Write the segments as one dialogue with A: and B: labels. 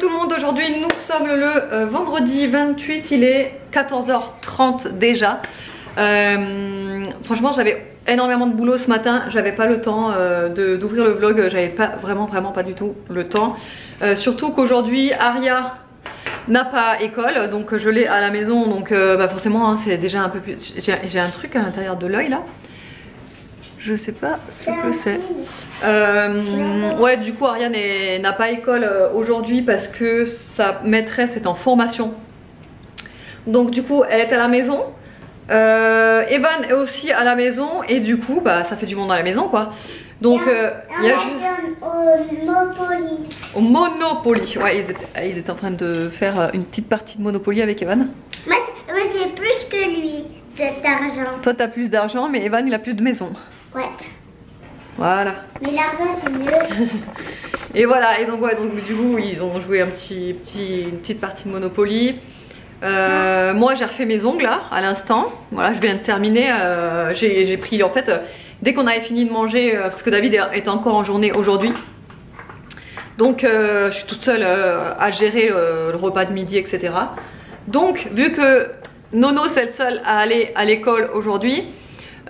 A: tout le monde, aujourd'hui nous sommes le vendredi 28, il est 14h30 déjà. Franchement j'avais énormément de boulot ce matin, j'avais pas le temps d'ouvrir le vlog, j'avais pas vraiment pas du tout le temps. Surtout qu'aujourd'hui Aria n'a pas école, donc je l'ai à la maison, donc forcément hein, c'est déjà un peu plus... J'ai un truc à l'intérieur de l'œil là. Je sais pas ce que c'est. Ouais, du coup Aria n'a pas école aujourd'hui parce que sa maîtresse est en formation. Donc du coup elle est à la maison. Evan est aussi à la maison et du coup bah ça fait du monde à la maison quoi. Donc il y a juste... au Monopoly. Ouais, ils étaient en train de faire une petite partie de Monopoly avec Evan.
B: Moi j'ai plus que lui d'argent.
A: Toi t'as plus d'argent mais Evan il a plus de maison.
B: Ouais.
A: Voilà.
B: Mais l'argent c'est mieux.
A: Et voilà, et donc ouais, donc du coup ils ont joué une petite partie de Monopoly. Moi j'ai refait mes ongles là à l'instant. Voilà, je viens de terminer. J'ai pris en fait dès qu'on avait fini de manger, parce que David est encore en journée aujourd'hui. Donc je suis toute seule à gérer le repas de midi, etc. Donc vu que Nono c'est le seul à aller à l'école aujourd'hui,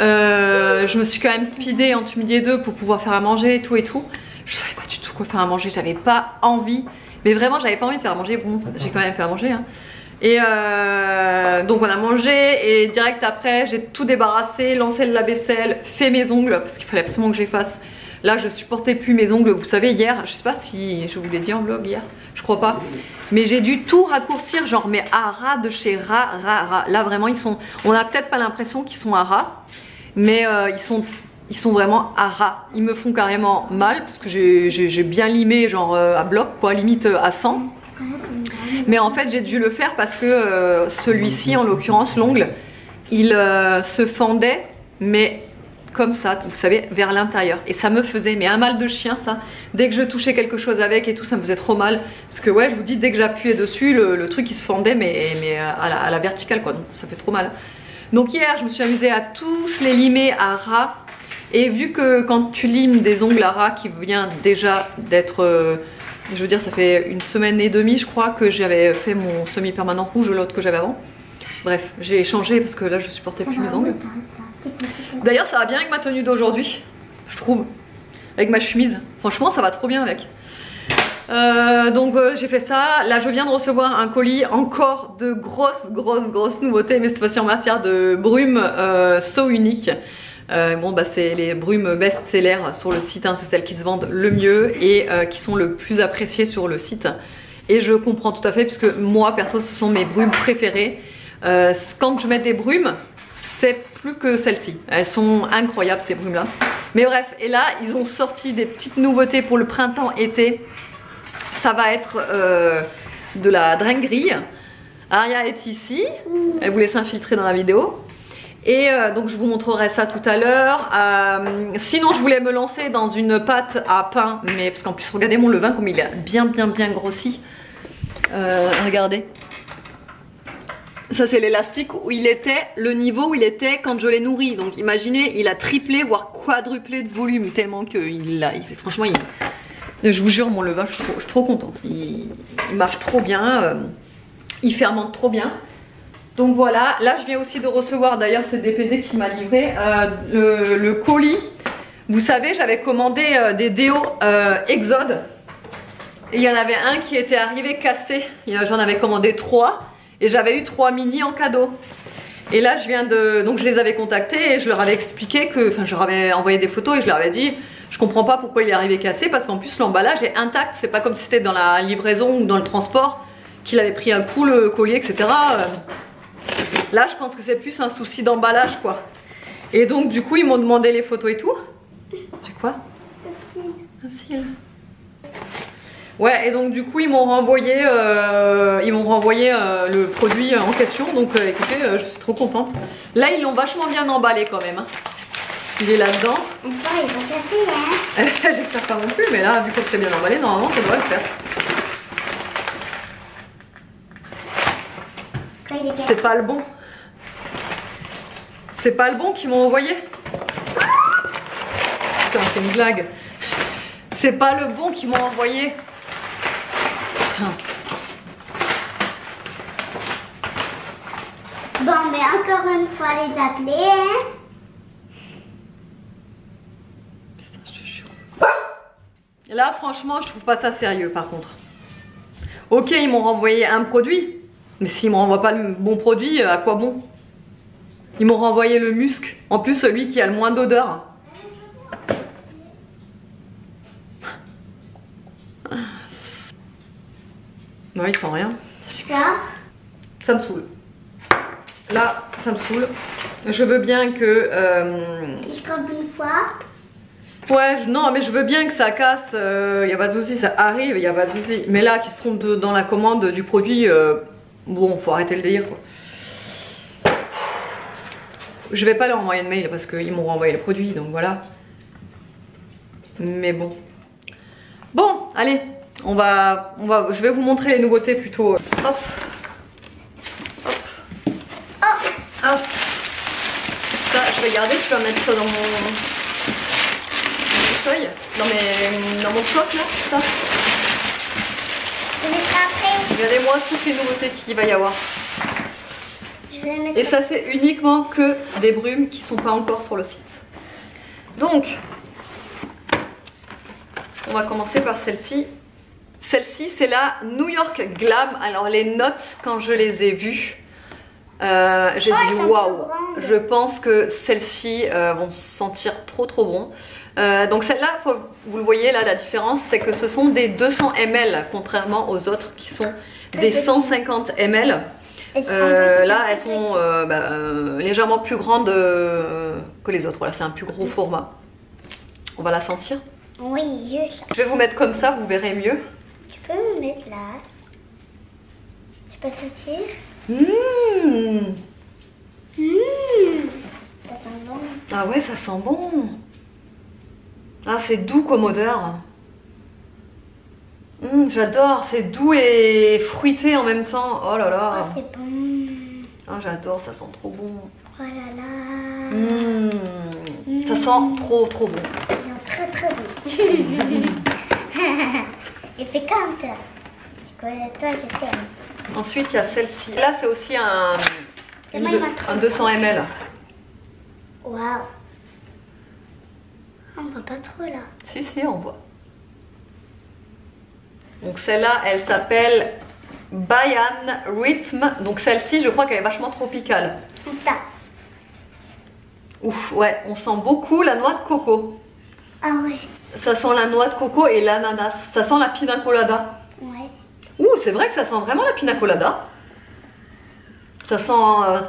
A: je me suis quand même speedée entre midi et deux pour pouvoir faire à manger et tout et tout. Je savais pas du tout quoi faire à manger, j'avais pas envie. Mais vraiment j'avais pas envie de faire à manger. Bon, j'ai quand même fait à manger hein. Et donc on a mangé et direct après j'ai tout débarrassé, lancé le lave-vaisselle, fait mes ongles parce qu'il fallait absolument que je les fasse. Là je supportais plus mes ongles, vous savez hier, je sais pas si je vous l'ai dit en vlog hier, je crois pas. Mais j'ai dû tout raccourcir, genre mais à ras de chez ras. Là vraiment ils sont, on a peut-être pas l'impression qu'ils sont à ras. Mais ils sont vraiment à ras. Ils me font carrément mal parce que j'ai bien limé genre à bloc quoi, limite à 100. Mais en fait j'ai dû le faire parce que celui-ci en l'occurrence l'ongle il se fendait mais comme ça vous savez vers l'intérieur et ça me faisait mais un mal de chien ça. Dès que je touchais quelque chose avec et tout ça me faisait trop mal parce que ouais je vous dis dès que j'appuyais dessus le truc il se fendait mais à la verticale quoi, donc ça fait trop mal. Donc hier je me suis amusée à tous les limer à ras. Et vu que quand tu limes des ongles à ras qui vient déjà d'être... je veux dire ça fait 1 semaine et demie je crois que j'avais fait mon semi-permanent rouge, l'autre que j'avais avant. Bref j'ai changé parce que là je supportais plus mes ongles. D'ailleurs ça va bien avec ma tenue d'aujourd'hui, je trouve. Avec ma chemise, franchement ça va trop bien avec. Donc j'ai fait ça. Là je viens de recevoir un colis encore de grosses nouveautés, mais cette fois-ci en matière de brume So Unique. Bon bah c'est les brumes best-seller sur le site hein, c'est celles qui se vendent le mieux et qui sont le plus appréciées sur le site. Et je comprends tout à fait puisque moi perso ce sont mes brumes préférées. Quand je mets des brumes c'est plus que celles-ci, elles sont incroyables ces brumes là. Mais bref, et là ils ont sorti des petites nouveautés pour le printemps-été. Ça va être de la drain grille. Aria est ici, elle voulait s'infiltrer dans la vidéo. Et donc je vous montrerai ça tout à l'heure. Sinon je voulais me lancer dans une pâte à pain, mais parce qu'en plus regardez mon levain comme il est bien grossi. Regardez. Ça c'est l'élastique où il était, le niveau où il était quand je l'ai nourri. Donc imaginez, il a triplé voire quadruplé de volume tellement que franchement je vous jure mon levain je suis trop contente. Il marche trop bien, il fermente trop bien. Donc voilà, là je viens aussi de recevoir, d'ailleurs c'est DPD qui m'a livré le colis. Vous savez j'avais commandé des déos Exode. Et il y en avait un qui était arrivé cassé, j'en avais commandé 3 et j'avais eu 3 mini en cadeau. Et là je viens de, donc je les avais contactés et je leur avais expliqué que, enfin je leur avais envoyé des photos et je leur avais dit je comprends pas pourquoi il est arrivé cassé parce qu'en plus l'emballage est intact, c'est pas comme si c'était dans la livraison ou dans le transport qu'il avait pris un coup le colis etc. Là je pense que c'est plus un souci d'emballage quoi. Et donc du coup ils m'ont demandé les photos et tout. J'ai quoi? Un cil. Ouais et donc du coup ils m'ont renvoyé le produit en question. Donc écoutez je suis trop contente. Là ils l'ont vachement bien emballé quand même hein. Il est là-dedans.
B: Il va casser hein.
A: J'espère pas non plus mais là vu que c'est bien emballé normalement ça devrait le faire. C'est pas le bon. C'est pas le bon qu'ils m'ont envoyé. Putain, c'est une blague. C'est pas le bon qu'ils m'ont envoyé. Tiens.
B: Bon, mais encore une fois, les appeler, hein.
A: Là, franchement, je trouve pas ça sérieux par contre. Ok, ils m'ont renvoyé un produit, mais s'ils me renvoient pas le bon produit, à quoi bon? Ils m'ont renvoyé le musc, en plus celui qui a le moins d'odeur. Ouais, il sent rien.
B: Super.
A: Ça me saoule. Là, ça me saoule. Je veux bien que...
B: Je trempe une fois.
A: Ouais, non, mais je veux bien que ça casse, y a pas de souci, ça arrive, y a pas de souci. Mais là, qu'ils se trompent dans la commande du produit, bon, faut arrêter le délire, quoi. Je vais pas leur envoyer de mail parce qu'ils m'ont renvoyé le produit, donc voilà. Mais bon. Bon, allez, je vais vous montrer les nouveautés plutôt. Hop. Hop. Hop. Ça, je vais garder, tu vas mettre ça dans mon... dans mon stock là, ça.
B: Je vais mettre après.
A: Regardez-moi toutes les nouveautés qu'il va y avoir.
B: Je vais mettre.
A: Et ça c'est uniquement que des brumes qui sont pas encore sur le site. Donc, on va commencer par celle-ci. Celle-ci c'est la New York Glam. Alors les notes quand je les ai vues, j'ai dit waouh. Je pense que celles-ci vont sentir trop bon. Donc celle-là, vous le voyez là, la différence c'est que ce sont des 200 ml contrairement aux autres qui sont des 150 ml. Là elles sont légèrement plus grandes que les autres. Voilà, c'est un plus gros format. On va la sentir.
B: Oui,
A: je vais vous mettre comme ça, vous verrez mieux.
B: Tu peux me mettre là. Tu peux sentir. Ça sent bon.
A: Ah ouais, ça sent bon. Ah, c'est doux comme odeur. J'adore, c'est doux et fruité en même temps. Oh là là.
B: Oh, c'est bon.
A: Ah, j'adore, ça sent trop bon.
B: Oh là là.
A: Ça sent trop bon.
B: Ça sent très bon. Il fait comme toi. Toi, je t'aime.
A: Ensuite, il y a celle-ci. Là, c'est aussi un 200 ml.
B: Waouh. On voit pas trop là.
A: Si, on voit. Donc celle-là, elle s'appelle Bayan Rhythm. Donc celle-ci, je crois qu'elle est vachement tropicale.
B: C'est ça.
A: Ouf, ouais, on sent beaucoup la noix de coco.
B: Ah ouais.
A: Ça sent la noix de coco et l'ananas. Ça sent la pina colada.
B: Ouais.
A: Ouh, c'est vrai que ça sent vraiment la pina colada. Ça sent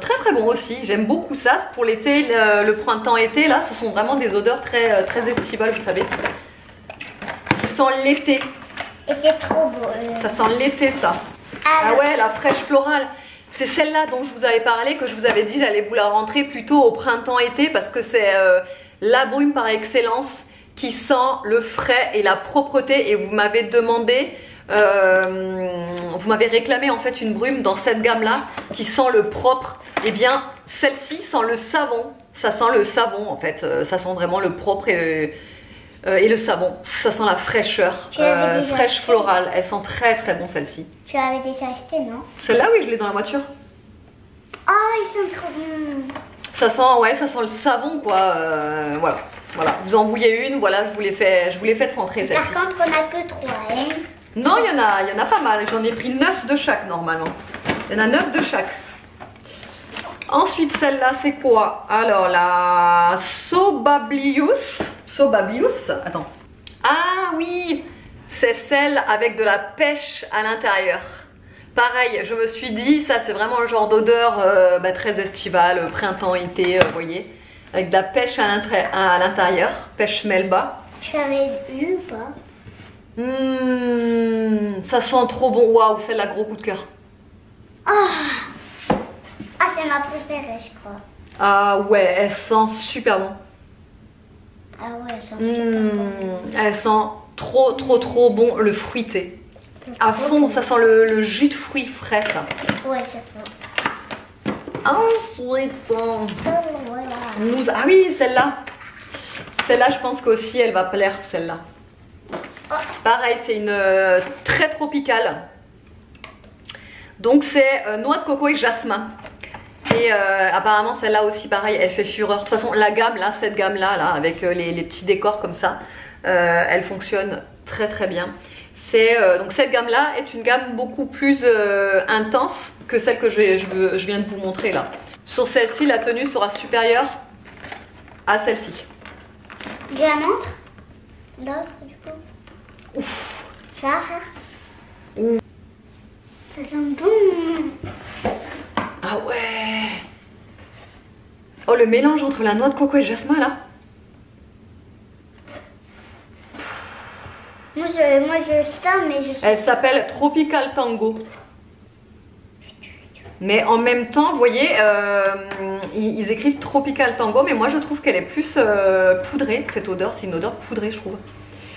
A: très bon aussi. J'aime beaucoup ça. Pour l'été, le printemps-été, là, ce sont vraiment des odeurs très estivales, vous savez. Qui sent l'été.
B: Et c'est trop beau.
A: Ça sent l'été, ça. Ah ouais, la fraîche florale. C'est celle-là dont je vous avais parlé, que je vous avais dit j'allais vous la rentrer plutôt au printemps-été parce que c'est la brume par excellence qui sent le frais et la propreté. Et vous m'avez demandé, vous m'avez réclamé en fait une brume dans cette gamme-là qui sent le propre. Et bien, celle-ci sent le savon. Ça sent le savon en fait. Ça sent vraiment le propre et le savon. Ça sent la fraîcheur, fraîche florale. Elle sent très bon celle-ci.
B: Tu l'avais déjà acheté, non?
A: Celle-là, oui, je l'ai dans la voiture.
B: Oh, ils sont trop bons.
A: Ça sent, ouais, ça sent le savon, quoi. Voilà. Vous en vouliez une, voilà, je vous l'ai fait rentrer celle-ci.
B: Par contre, on n'a que 3, hein?
A: Non, il y en a pas mal. J'en ai pris 9 de chaque normalement. Il y en a 9 de chaque. Ensuite, celle-là, c'est quoi? Alors, la Sobablius. Attends. Ah oui, c'est celle avec de la pêche à l'intérieur. Pareil, je me suis dit, ça c'est vraiment le genre d'odeur très estivale, printemps-été, vous voyez. Avec de la pêche à l'intérieur, pêche melba.
B: Tu l'avais eu ou pas?
A: Ça sent trop bon. Waouh, celle-là, gros coup de cœur.
B: Ah, c'est ma préférée, je crois.
A: Ah ouais, elle sent super bon.
B: Ah ouais, elle sent super bon.
A: Elle sent trop bon le fruité. À fond, ça sent le jus de fruits frais, ça.
B: Ouais, c'est ça.
A: Ensuite,
B: Voilà.
A: ah oui, celle-là. Celle-là, je pense qu'aussi elle va plaire, celle-là. Pareil, c'est une très tropicale. Donc c'est noix de coco et jasmin. Et apparemment celle-là aussi pareil, elle fait fureur. De toute façon la gamme là, cette gamme là, avec les petits décors comme ça, elle fonctionne très très bien. Donc cette gamme là est une gamme beaucoup plus intense que celle que je viens de vous montrer là. Sur celle-ci, la tenue sera supérieure à celle-ci.
B: Je la montre. L'autre du coup.
A: Ouf.
B: Ça. Ça sent bon.
A: Ah ouais. Oh, le mélange entre la noix de coco et le jasmin là.
B: Moi je sens, mais je sens.
A: Elle s'appelle Tropical Tango. Mais en même temps, vous voyez, ils écrivent Tropical Tango, mais moi je trouve qu'elle est plus poudrée, cette odeur. C'est une odeur poudrée, je trouve.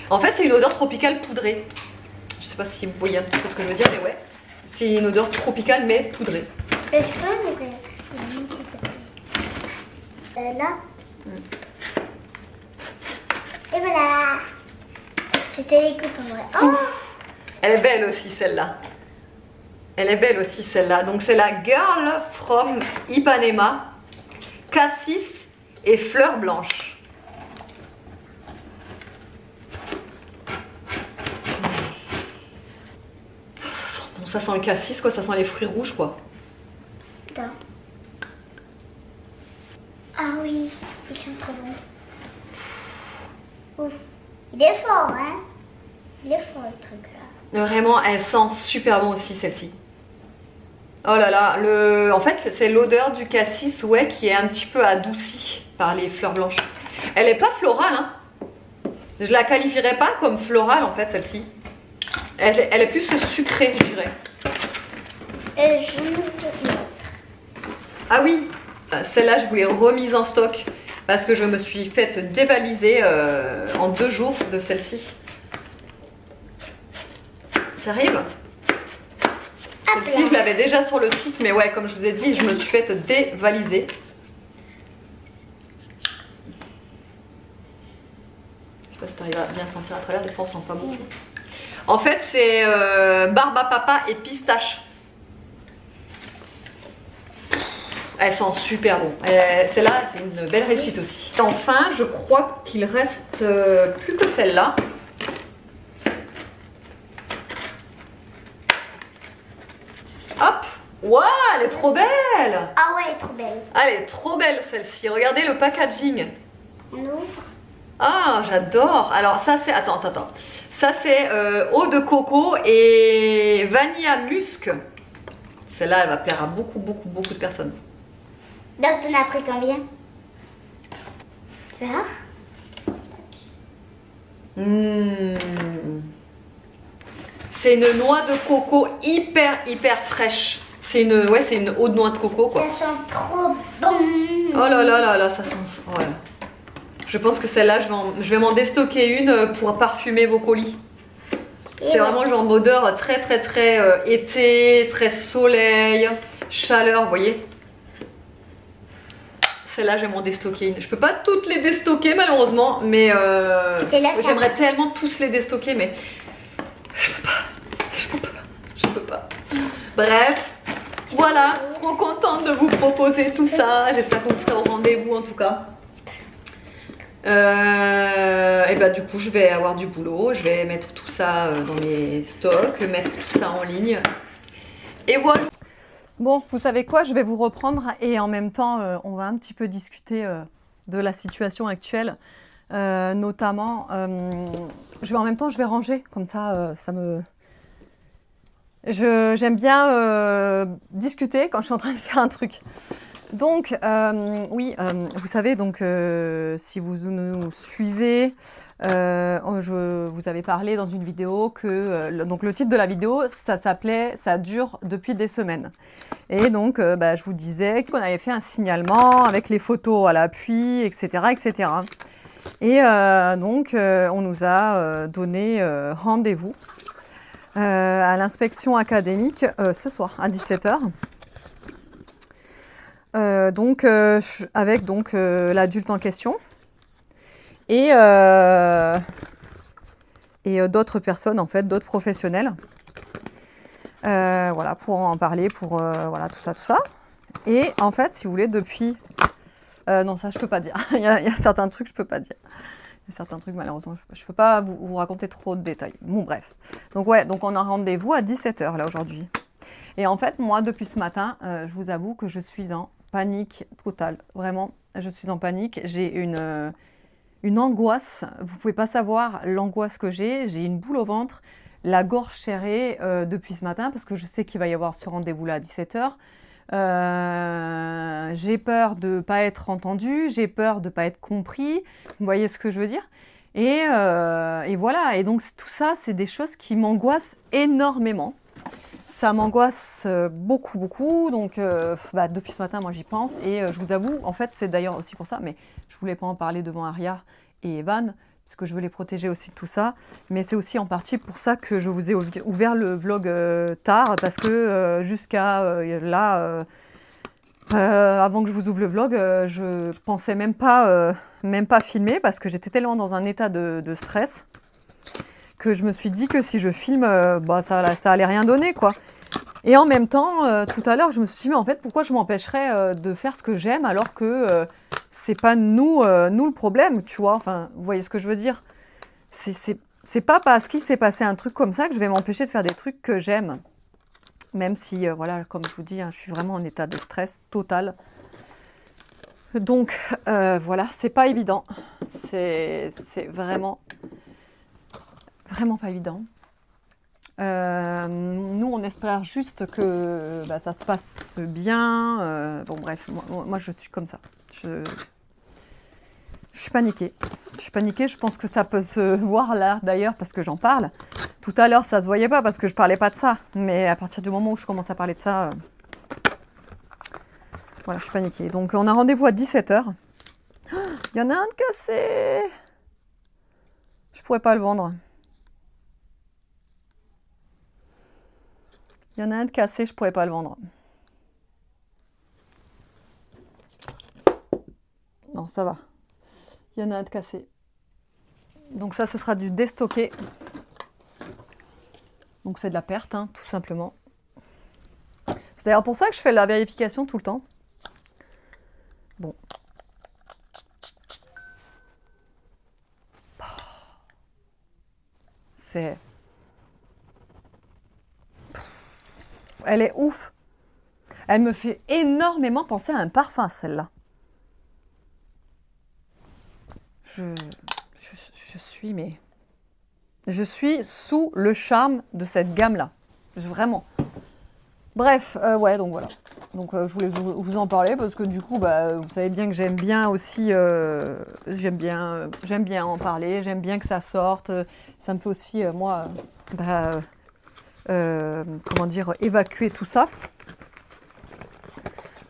A: En fait, c'est une odeur tropicale poudrée. Je sais pas si vous voyez un petit peu ce que je veux dire, mais ouais. C'est une odeur tropicale, mais poudrée.
B: Je peux l'ouvrir. Là. Et voilà. C'était les coupes en vrai. Oh.
A: Elle est belle aussi celle-là. Elle est belle aussi celle-là. Donc c'est la Girl from Ipanema, cassis et fleurs blanches. Ça sent bon, ça sent le cassis quoi, ça sent les fruits rouges quoi.
B: Attends. Ah oui, ils sont trop bons. Ouf. Il est fort, hein? Il est fort le truc là.
A: Vraiment, elle sent super bon aussi celle-ci. Oh là là, en fait c'est l'odeur du cassis ouais, qui est un petit peu adoucie par les fleurs blanches. Elle n'est pas florale, hein. Je la qualifierais pas comme florale en fait celle-ci. Elle est plus sucrée je dirais.
B: Et je me fais une autre.
A: Ah oui, celle-là je vous l'ai remise en stock parce que je me suis faite dévaliser en 2 jours de celle-ci. T'arrives? Celle-ci je l'avais déjà sur le site mais ouais comme je vous ai dit je me suis faite dévaliser. Je sais pas si t'arrives à bien sentir à travers, des fois on sent pas beaucoup. En fait c'est barbe à papa et pistache. Elles sont super bon. Celle-là c'est une belle réussite aussi. Et enfin je crois qu'il reste plus que celle-là. Hop! Waouh, elle est trop belle!
B: Ah ouais, elle est trop belle.
A: Elle est trop belle celle-ci. Regardez le packaging.
B: On ouvre.
A: Ah, j'adore. Alors ça c'est... Attends. Ça c'est eau de coco et vanille à musc. Celle-là, elle va plaire à beaucoup de personnes.
B: Donc t'en as pris combien? Ça?
A: C'est une noix de coco hyper fraîche. C'est une eau de noix de coco quoi.
B: Ça sent trop bon.
A: Oh là, ça sent... Voilà. Je pense que celle-là, je vais m'en déstocker une pour parfumer vos colis. C'est vraiment le genre d'odeur très été, très soleil, chaleur, vous voyez. Celle-là, je vais m'en déstocker une. Je peux pas toutes les déstocker malheureusement, mais j'aimerais tellement tous les déstocker, mais je peux pas. Bref, voilà, trop contente de vous proposer tout ça. J'espère que vous serez au rendez-vous en tout cas. Et bah du coup je vais avoir du boulot, je vais mettre tout ça dans mes stocks, mettre tout ça en ligne et voilà. Bon, vous savez quoi, je vais vous reprendre et en même temps on va un petit peu discuter de la situation actuelle, notamment je vais ranger comme ça, j'aime bien discuter quand je suis en train de faire un truc. Donc, oui, vous savez, donc, si vous nous suivez, vous avez parlé dans une vidéo que donc le titre de la vidéo, ça s'appelait « Ça dure depuis des semaines ». Et donc, je vous disais qu'on avait fait un signalement avec les photos à l'appui, etc., etc. Et donc, on nous a donné rendez-vous à l'inspection académique ce soir à 17 h. Avec l'adulte en question et d'autres personnes en fait, d'autres professionnels. Voilà, pour en parler, pour voilà, tout ça, tout ça. Et en fait, si vous voulez, depuis... non, ça, je peux pas dire. Il y a certains trucs, je peux pas dire. Il y a certains trucs, malheureusement, je peux pas vous raconter trop de détails. Bon, bref. Donc, ouais, donc on a rendez-vous à 17 h, là, aujourd'hui. Et en fait, moi, depuis ce matin, je vous avoue que je suis en panique totale. Vraiment, je suis en panique. J'ai une angoisse. Vous pouvez pas savoir l'angoisse que j'ai. J'ai une boule au ventre, la gorge serrée depuis ce matin, parce que je sais qu'il va y avoir ce rendez-vous-là à 17 h. J'ai peur de ne pas être entendue, j'ai peur de ne pas être compris, vous voyez ce que je veux dire? Et voilà, et donc tout ça, c'est des choses qui m'angoissent énormément. Ça m'angoisse beaucoup, beaucoup, donc depuis ce matin, moi j'y pense, et je vous avoue, en fait, c'est d'ailleurs aussi pour ça, mais je voulais pas en parler devant Aria et Evan, parce que je veux les protéger aussi de tout ça, mais c'est aussi en partie pour ça que je vous ai ouvert le vlog tard, parce que jusqu'à là, avant que je vous ouvre le vlog, je pensais même pas filmer, parce que j'étais tellement dans un état de stress, que je me suis dit que si je filme, ça allait rien donner, quoi. Et en même temps, tout à l'heure, je me suis dit, mais en fait, pourquoi je m'empêcherais de faire ce que j'aime alors que c'est pas nous le problème, tu vois? Enfin, vous voyez ce que je veux dire? C'est pas parce qu'il s'est passé un truc comme ça que je vais m'empêcher de faire des trucs que j'aime. Même si, voilà, comme je vous dis, hein, je suis vraiment en état de stress total. Donc, voilà, c'est pas évident. C'est vraiment pas évident. Nous, on espère juste que ça se passe bien. Bon, bref, moi, je suis comme ça. Je suis paniquée. Je suis paniquée, je pense que ça peut se voir là, d'ailleurs, parce que j'en parle. Tout à l'heure, ça se voyait pas parce que je parlais pas de ça. Mais à partir du moment où je commence à parler de ça, voilà, je suis paniquée. Donc, on a rendez-vous à 17 h. Il y en a un de cassé. Je pourrais pas le vendre. Il y en a un de cassé, je pourrais pas le vendre. Non, ça va. Il y en a un de cassé. Donc ça, ce sera du déstocké. Donc c'est de la perte, hein, tout simplement. C'est d'ailleurs pour ça que je fais la vérification tout le temps. Bon. C'est... Elle est ouf. Elle me fait énormément penser à un parfum, celle-là. Je suis, mais... Je suis sous le charme de cette gamme-là. Vraiment. Bref, ouais, donc voilà. Donc je voulais vous en parler parce que du coup, vous savez bien que j'aime bien aussi... j'aime bien en parler, j'aime bien que ça sorte. Ça me fait aussi, moi... comment dire, évacuer tout ça.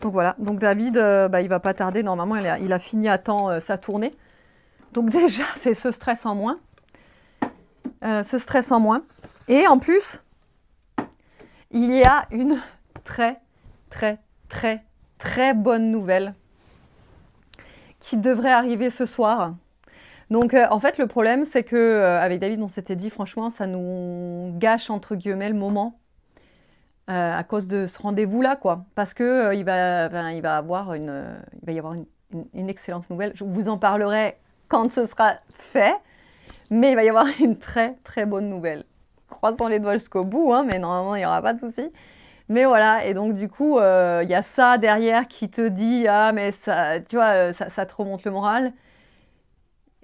A: Donc voilà, donc David, il va pas tarder, normalement il a fini à temps sa tournée. Donc déjà, c'est ce stress en moins. Et en plus, il y a une très, très, très, très bonne nouvelle qui devrait arriver ce soir. Donc en fait, le problème, c'est que avec David, on s'était dit, franchement, ça nous gâche, entre guillemets, le moment. À cause de ce rendez-vous-là, quoi. Parce que il va y avoir une excellente nouvelle. Je vous en parlerai quand ce sera fait, mais il va y avoir une très très bonne nouvelle. Croisons les doigts jusqu'au bout, hein, mais normalement il n'y aura pas de souci. Mais voilà, et donc du coup, il y a ça derrière qui te dit, ah mais ça, tu vois, ça te remonte le moral.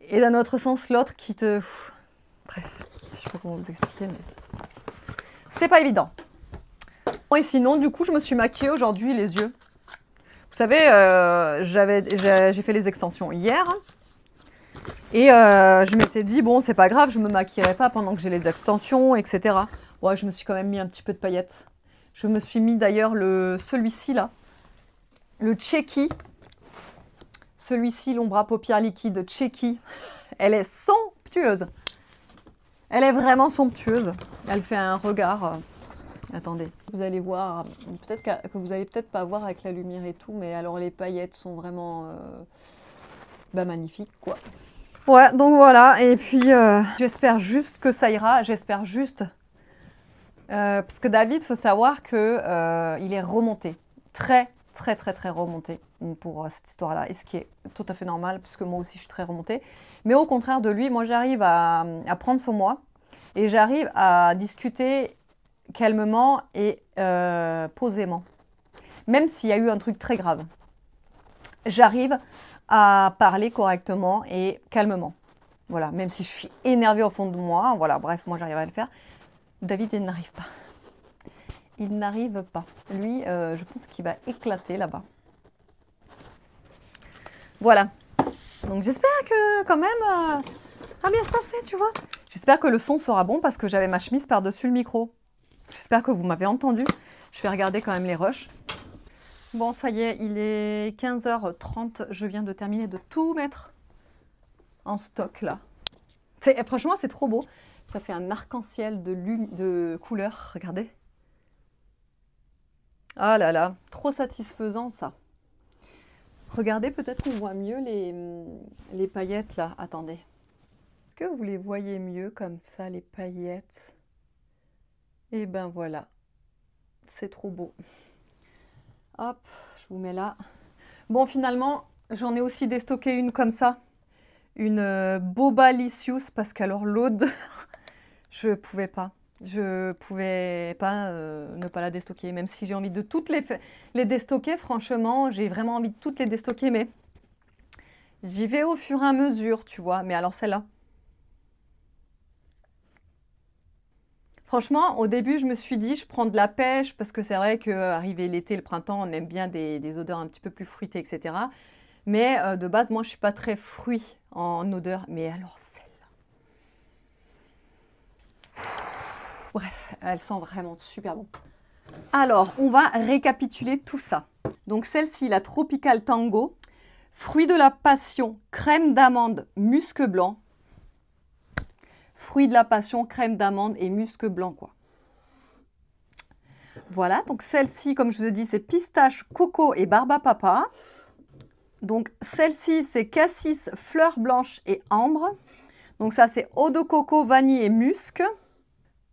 A: Et d'un autre sens, l'autre qui te... Bref, je sais pas comment vous expliquer, mais... C'est pas évident. Et sinon, du coup, je me suis maquillée aujourd'hui les yeux. Vous savez, j'ai fait les extensions hier. Et je m'étais dit, bon, c'est pas grave, je me maquillerai pas pendant que j'ai les extensions, etc. Ouais, je me suis quand même mis un petit peu de paillettes. Je me suis mis d'ailleurs celui-ci là. Le Cheeky. Celui-ci, l'ombre à paupières liquide Cheeky. Elle est somptueuse. Elle est vraiment somptueuse. Elle fait un regard... Attendez, vous allez voir, peut-être que vous allez peut-être pas voir avec la lumière et tout, mais alors les paillettes sont vraiment magnifiques, quoi. Ouais, donc voilà, et puis j'espère juste que ça ira, j'espère juste Parce que David, il faut savoir que il est remonté. Très, très, très, très remonté pour cette histoire-là. Et ce qui est tout à fait normal, puisque moi aussi, je suis très remontée. Mais au contraire de lui, moi, j'arrive à prendre sur moi. Et j'arrive à discuter calmement et posément. Même s'il y a eu un truc très grave. J'arrive à parler correctement et calmement. Voilà, même si je suis énervée au fond de moi. Voilà, bref, moi, j'arrive à le faire. David, il n'arrive pas. Il n'arrive pas. Lui, je pense qu'il va éclater là-bas. Voilà. Donc j'espère que quand même, ça va bien se passer, tu vois. J'espère que le son sera bon parce que j'avais ma chemise par-dessus le micro. J'espère que vous m'avez entendu. Je vais regarder quand même les rushs. Bon, ça y est, il est 15h30. Je viens de terminer de tout mettre en stock là. Franchement, c'est trop beau. Ça fait un arc-en-ciel de couleurs. Regardez. Ah là là, trop satisfaisant ça. Regardez, peut-être qu'on voit mieux les paillettes là. Attendez. Est-ce que vous les voyez mieux comme ça, les paillettes? Et ben voilà. C'est trop beau. Hop, je vous mets là. Bon, finalement, j'en ai aussi déstocké une comme ça. Une Bobalicious, parce qu'alors l'odeur, je pouvais pas. Je pouvais pas ne pas la déstocker, même si j'ai envie de toutes les déstocker. Franchement, j'ai vraiment envie de toutes les déstocker, mais j'y vais au fur et à mesure, tu vois. Mais alors celle-là. Franchement, au début, je me suis dit, je prends de la pêche, parce que c'est vrai qu'arrivé l'été, le printemps, on aime bien des odeurs un petit peu plus fruitées, etc. Mais de base, moi, je suis pas très fruit en odeur. Mais alors celle-là. Bref, elles sont vraiment super bon. Alors, on va récapituler tout ça. Donc celle-ci, la Tropical Tango, fruit de la passion, crème d'amande, musc blanc. Fruit de la passion, crème d'amande et musc blanc, quoi. Voilà, donc celle-ci, comme je vous ai dit, c'est pistache, coco et barbapapa. Donc celle-ci, c'est cassis, fleur blanche et ambre. Donc ça, c'est eau de coco, vanille et musc.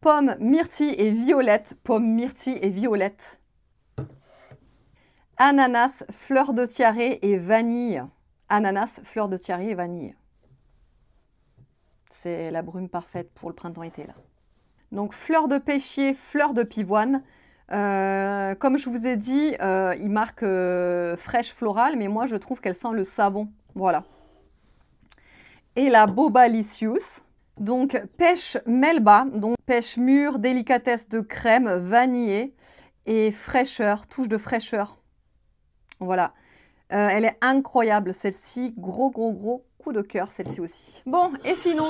A: Pomme, myrtille et violette. Pomme, myrtille et violette. Ananas, fleur de tiare et vanille. Ananas, fleur de tiare et vanille. C'est la brume parfaite pour le printemps-été là. Donc fleur de pêchier, fleur de pivoine. Comme je vous ai dit, il marque fraîche florale, mais moi je trouve qu'elle sent le savon. Voilà. Et la Bobalicious. Donc pêche melba, donc pêche mûre, délicatesse de crème, vanillée et fraîcheur, touche de fraîcheur. Voilà. Elle est incroyable celle-ci, gros coup de cœur celle-ci aussi. Bon, et sinon,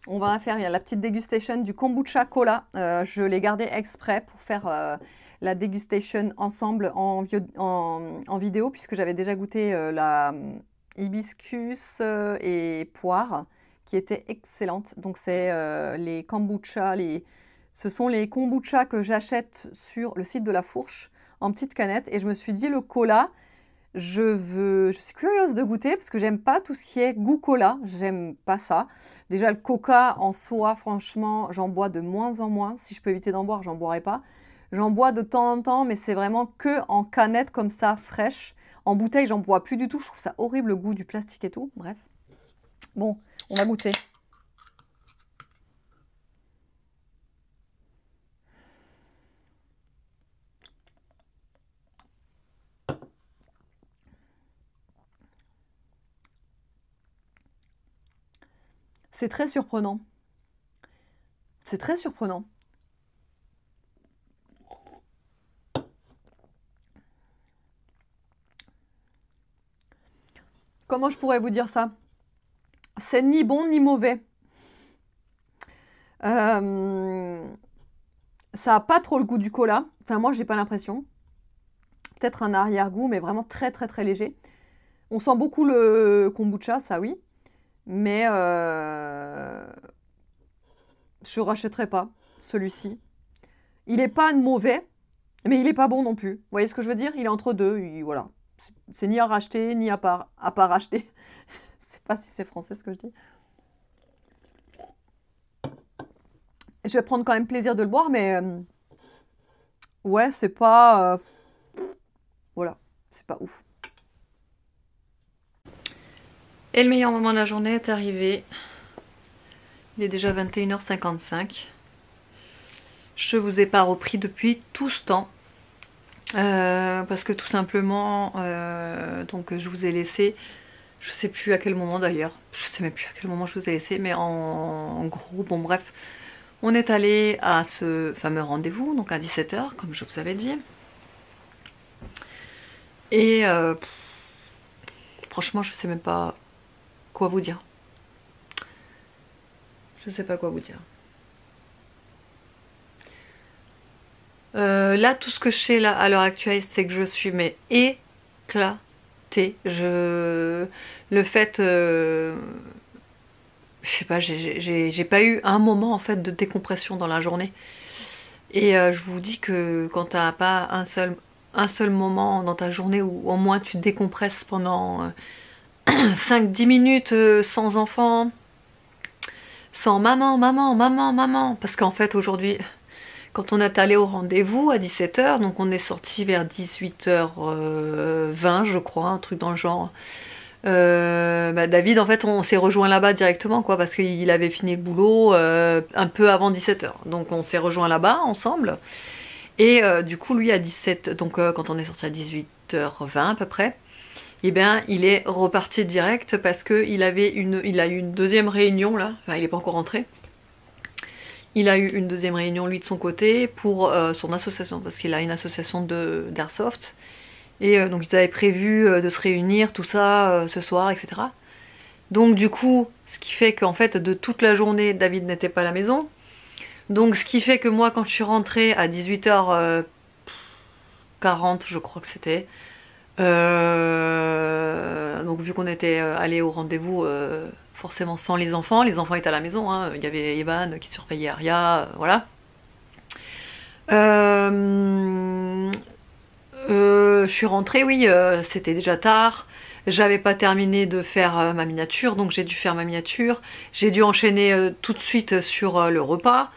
A: on va faire la petite dégustation du kombucha cola. Je l'ai gardé exprès pour faire la dégustation ensemble en vidéo, puisque j'avais déjà goûté la hibiscus et poire, qui était excellente. Donc c'est les kombucha, ce sont les kombucha que j'achète sur le site de La Fourche en petite canette. Et je me suis dit, le cola, je suis curieuse de goûter parce que j'aime pas tout ce qui est goût cola, j'aime pas ça. Déjà le coca en soi, franchement, j'en bois de moins en moins. Si je peux éviter d'en boire, j'en boirai pas. J'en bois de temps en temps, mais c'est vraiment que en canette comme ça, fraîche. En bouteille, j'en bois plus du tout. Je trouve ça horrible le goût du plastique et tout. Bref. Bon, on va goûter. C'est très surprenant. C'est très surprenant. Comment je pourrais vous dire ça? C'est ni bon ni mauvais. Ça n'a pas trop le goût du cola. Enfin, moi, j'ai pas l'impression. Peut-être un arrière-goût, mais vraiment très léger. On sent beaucoup le kombucha, ça oui. Mais je rachèterai pas celui-ci. Il n'est pas mauvais, mais il n'est pas bon non plus. Vous voyez ce que je veux dire? Il est entre deux. Voilà. C'est ni à racheter, ni à part racheter. Je sais pas si c'est français ce que je dis. je vais prendre quand même plaisir de le boire, mais ouais, c'est pas... voilà, c'est pas ouf. Et le meilleur moment de la journée est arrivé. Il est déjà 21h55. Je vous ai pas repris depuis tout ce temps. Parce que tout simplement, donc je vous ai laissé, je sais plus à quel moment d'ailleurs, je sais même plus à quel moment je vous ai laissé, mais en gros, bon bref, on est allé à ce fameux rendez-vous, donc à 17h, comme je vous avais dit. Et franchement, je sais même pas quoi vous dire. Je sais pas quoi vous dire. Là, tout ce que je sais là à l'heure actuelle, c'est que je suis mais éclatée. Le fait, je sais pas, j'ai pas eu un moment en fait de décompression dans la journée. Et je vous dis que quand t'as pas un seul moment dans ta journée où au moins tu décompresses pendant 5-10 minutes sans enfant, sans maman, parce qu'en fait aujourd'hui, quand on est allé au rendez-vous à 17h, donc on est sorti vers 18h20 je crois, un truc dans le genre. David en fait on s'est rejoint là-bas directement quoi, parce qu'il avait fini le boulot un peu avant 17h. Donc on s'est rejoint là-bas ensemble. Et du coup lui à 17, donc quand on est sorti à 18h20 à peu près, et bien il est reparti direct parce que il a eu une deuxième réunion là, enfin il est pas encore rentré. Il a eu une deuxième réunion lui de son côté pour son association, parce qu'il a une association d'airsoft. Et donc ils avaient prévu de se réunir, tout ça, ce soir, etc. Donc du coup, ce qui fait qu'en fait de toute la journée, David n'était pas à la maison. Donc ce qui fait que moi quand je suis rentrée à 18h40, je crois que c'était, donc vu qu'on était allé au rendez-vous forcément sans les enfants étaient à la maison, hein. Il y avait Evan qui surveillait Aria, voilà. Je suis rentrée, oui, c'était déjà tard. J'avais pas terminé de faire ma miniature, donc j'ai dû faire ma miniature. J'ai dû enchaîner tout de suite sur le repas.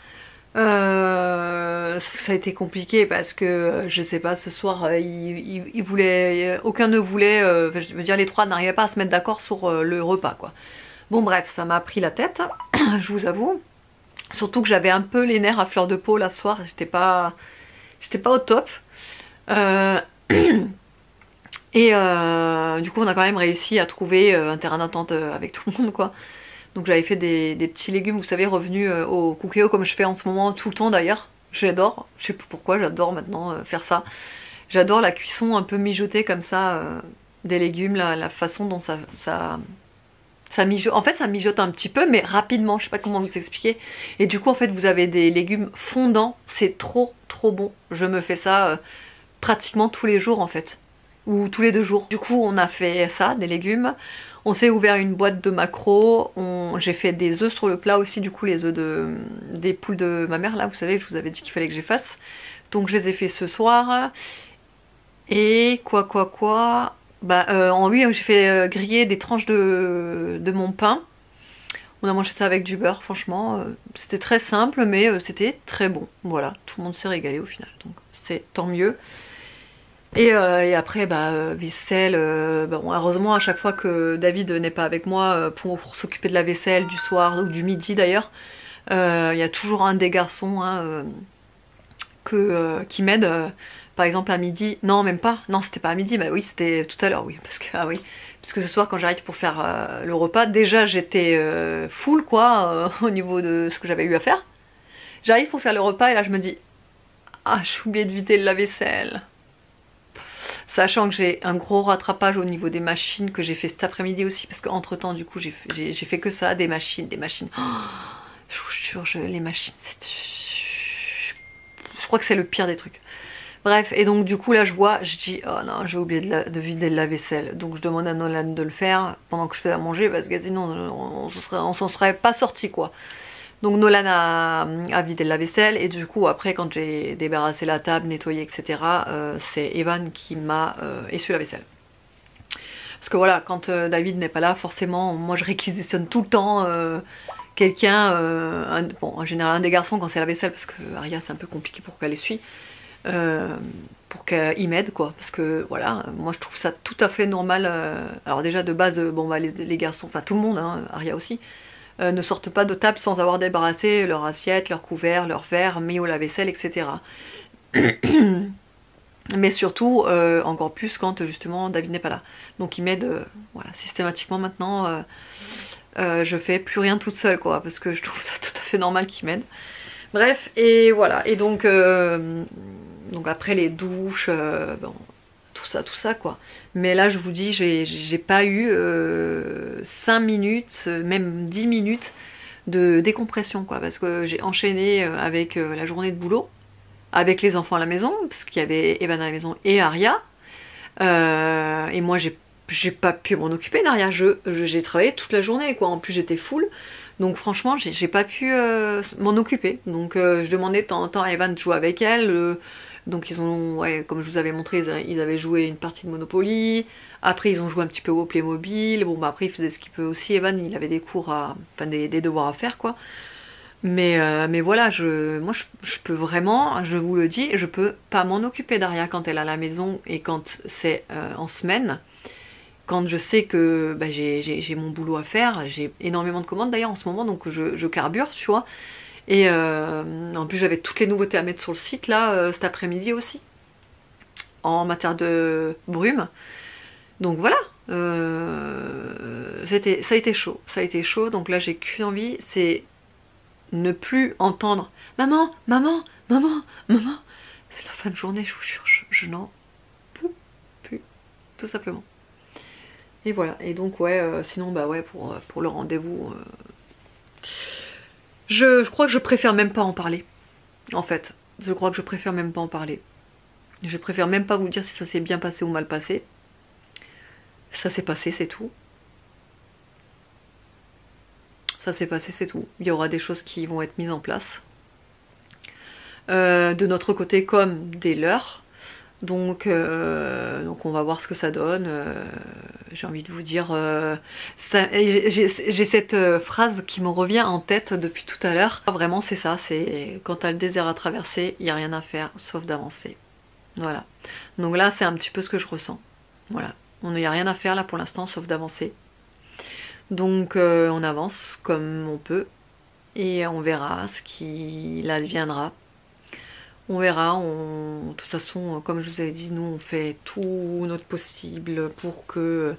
A: Sauf que ça a été compliqué parce que je sais pas, ce soir il voulait, aucun ne voulait, je veux dire les trois n'arrivaient pas à se mettre d'accord sur le repas quoi. Bon bref, ça m'a pris la tête, je vous avoue. Surtout que j'avais un peu les nerfs à fleur de peau là ce soir, j'étais pas au top. Et du coup on a quand même réussi à trouver un terrain d'entente avec tout le monde quoi. Donc j'avais fait des petits légumes, vous savez, revenus au cookéo comme je fais en ce moment tout le temps d'ailleurs. J'adore, je sais pas pourquoi, j'adore maintenant faire ça. J'adore la cuisson un peu mijotée comme ça des légumes, la façon dont ça mijote. En fait ça mijote un petit peu mais rapidement, je sais pas comment vous expliquer. Et du coup en fait vous avez des légumes fondants, c'est trop bon. Je me fais ça pratiquement tous les jours en fait, ou tous les 2 jours. Du coup on a fait ça, des légumes. On s'est ouvert une boîte de maquereaux, j'ai fait des œufs sur le plat aussi, du coup les œufs des poules de ma mère là, vous savez, je vous avais dit qu'il fallait que j'ai fasse. Donc je les ai fait ce soir. Et oui, j'ai fait griller des tranches de mon pain. On a mangé ça avec du beurre, franchement, c'était très simple mais c'était très bon. Voilà, tout le monde s'est régalé au final, donc c'est tant mieux. Et après vaisselle, bon, heureusement à chaque fois que David n'est pas avec moi pour s'occuper de la vaisselle du soir ou du midi d'ailleurs, il y a toujours un des garçons hein, qui m'aide. Par exemple à midi, non même pas, non c'était pas à midi, bah oui c'était tout à l'heure, oui, parce que ce soir quand j'arrive pour faire le repas, déjà j'étais full quoi au niveau de ce que j'avais eu à faire. J'arrive pour faire le repas et là je me dis, ah j'ai oublié de vider le lave-vaisselle. Sachant que j'ai un gros rattrapage au niveau des machines que j'ai fait cet après-midi aussi, parce qu'entre temps du coup j'ai fait que ça, des machines. Oh, je vous jure, les machines, je crois que c'est le pire des trucs. Bref, et donc du coup là je dis oh non j'ai oublié de vider le lave-vaisselle. Donc je demande à Nolan de le faire pendant que je fais à manger, parce que sinon on s'en serait pas sorti quoi. Donc Nolan a vidé le lave-vaisselle et du coup après quand j'ai débarrassé la table, nettoyé etc, c'est Evan qui m'a essuyé la vaisselle. Parce que voilà, quand David n'est pas là, forcément moi je réquisitionne tout le temps quelqu'un, bon en général un des garçons quand c'est la vaisselle, parce que Aria c'est un peu compliqué pour qu'elle essuie, pour qu'il m'aide quoi, parce que voilà, moi je trouve ça tout à fait normal. Alors déjà de base, bon bah les garçons, enfin tout le monde, hein, Aria aussi, ne sortent pas de table sans avoir débarrassé leur assiette, leur couvert, leur verre, mis au lave-vaisselle, etc. Mais surtout, encore plus quand justement David n'est pas là. Donc il m'aide, voilà, systématiquement maintenant. Je fais plus rien toute seule quoi, parce que je trouve ça tout à fait normal qu'il m'aide. Bref, et voilà. Et donc après les douches, bon, tout ça quoi. Mais là je vous dis, j'ai pas eu 5 minutes, même 10 minutes de décompression quoi, parce que j'ai enchaîné avec la journée de boulot, avec les enfants à la maison, parce qu'il y avait Evan à la maison et Aria. Et moi j'ai pas pu m'en occuper d'Aria, j'ai travaillé toute la journée quoi, en plus j'étais full. Donc franchement j'ai pas pu m'en occuper. Donc je demandais de temps en temps à Evan de jouer avec elle. Donc ils ont, ouais, comme je vous avais montré, ils avaient joué une partie de Monopoly. Après ils ont joué un petit peu au Playmobil. Bon bah après il faisait ce qu'il peut aussi, Evan, il avait des cours enfin des devoirs à faire quoi. Mais voilà, moi je peux vraiment, je vous le dis, je peux pas m'en occuper d'Aria quand elle est à la maison et quand c'est en semaine. Quand je sais que bah, j'ai mon boulot à faire, j'ai énormément de commandes d'ailleurs en ce moment, donc je carbure, tu vois. Et en plus j'avais toutes les nouveautés à mettre sur le site là cet après-midi aussi, en matière de brume. Donc voilà, ça a été chaud, donc là j'ai qu'une envie, c'est ne plus entendre maman, maman, maman, maman. C'est la fin de journée, je vous jure, je n'en peux plus, tout simplement. Et voilà, et donc ouais, sinon bah ouais, pour le rendez-vous, je crois que je préfère même pas en parler, en fait. Je crois que je préfère même pas en parler. Je préfère même pas vous dire si ça s'est bien passé ou mal passé. Ça s'est passé, c'est tout. Ça s'est passé, c'est tout. Il y aura des choses qui vont être mises en place. De notre côté comme des leurs. Donc on va voir ce que ça donne. J'ai envie de vous dire, j'ai cette phrase qui me revient en tête depuis tout à l'heure. Vraiment c'est ça, c'est quand t'as le désert à traverser, il n'y a rien à faire sauf d'avancer. Voilà. Donc là c'est un petit peu ce que je ressens. Voilà. On n'y a rien à faire là pour l'instant sauf d'avancer. Donc on avance comme on peut et on verra ce qu'il adviendra. On verra, de toute façon, comme je vous avais dit, nous on fait tout notre possible pour que...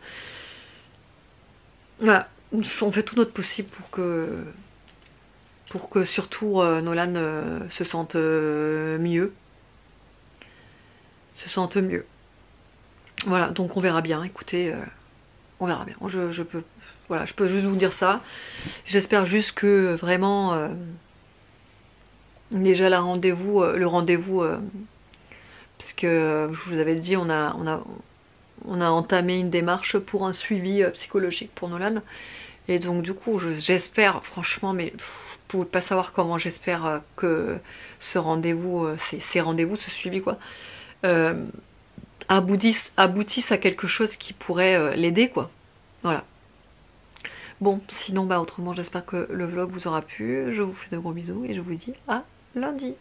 A: Voilà, on fait tout notre possible pour que surtout Nolan se sente mieux. Se sente mieux. Voilà, donc on verra bien, écoutez, on verra bien. Voilà, je peux juste vous dire ça. J'espère juste que vraiment... déjà le rendez-vous, puisque je vous avais dit, on a entamé une démarche pour un suivi psychologique pour Nolan. Et donc du coup j'espère franchement, mais vous pouvez pas savoir comment j'espère que ce rendez-vous, ces rendez-vous, ce suivi quoi, aboutissent à quelque chose qui pourrait l'aider quoi. Voilà. Bon, sinon bah autrement j'espère que le vlog vous aura plu. Je vous fais de gros bisous et je vous dis à lundi.